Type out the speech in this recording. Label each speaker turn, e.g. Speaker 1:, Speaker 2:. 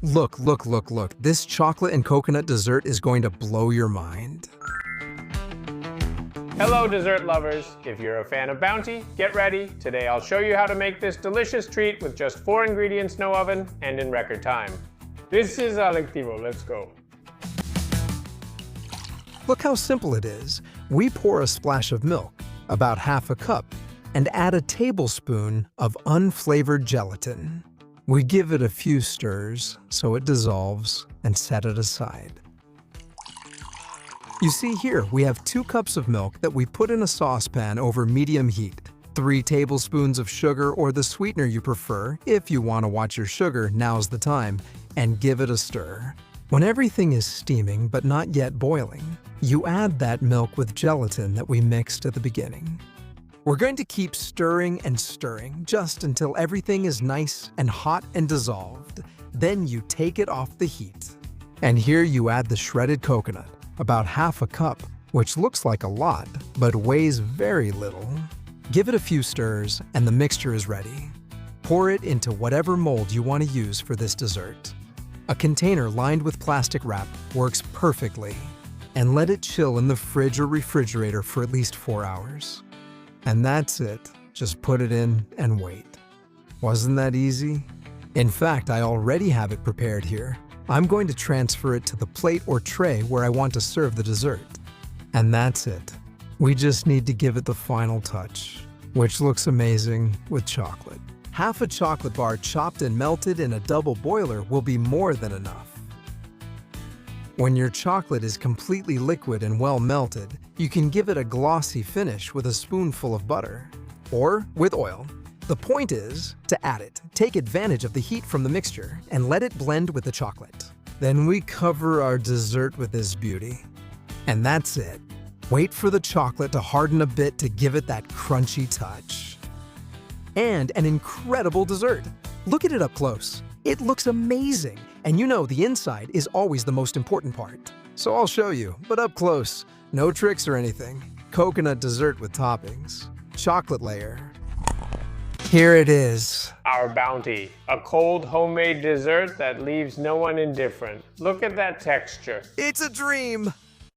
Speaker 1: Look, look, look, look. This chocolate and coconut dessert is going to blow your mind.
Speaker 2: Hello dessert lovers! If you're a fan of Bounty, get ready. Today I'll show you how to make this delicious treat with just 4 ingredients, no oven, and in record time. This is Alectivo, let's go.
Speaker 1: Look how simple it is. We pour a splash of milk, about half a cup, and add a tablespoon of unflavored gelatin. We give it a few stirs so it dissolves and set it aside. You see here, we have 2 cups of milk that we put in a saucepan over medium heat, 3 tablespoons of sugar or the sweetener you prefer. If you want to watch your sugar, now's the time, and give it a stir. When everything is steaming but not yet boiling, you add that milk with gelatin that we mixed at the beginning. We're going to keep stirring and stirring just until everything is nice and hot and dissolved. Then you take it off the heat. And here you add the shredded coconut, about half a cup, which looks like a lot, but weighs very little. Give it a few stirs and the mixture is ready. Pour it into whatever mold you want to use for this dessert. A container lined with plastic wrap works perfectly. And let it chill in the fridge or refrigerator for at least 4 hours. And that's it. Just put it in and wait. Wasn't that easy? In fact, I already have it prepared here. I'm going to transfer it to the plate or tray where I want to serve the dessert. And that's it. We just need to give it the final touch, which looks amazing with chocolate. Half a chocolate bar chopped and melted in a double boiler will be more than enough. When your chocolate is completely liquid and well melted, you can give it a glossy finish with a spoonful of butter or with oil. The point is to add it. Take advantage of the heat from the mixture and let it blend with the chocolate. Then we cover our dessert with this beauty. And that's it. Wait for the chocolate to harden a bit to give it that crunchy touch. And an incredible dessert. Look at it up close. It looks amazing. And you know the inside is always the most important part. So I'll show you, but up close. No tricks or anything. Coconut dessert with toppings. Chocolate layer. Here it is.
Speaker 2: Our Bounty, a cold homemade dessert that leaves no one indifferent. Look at that texture.
Speaker 1: It's a dream.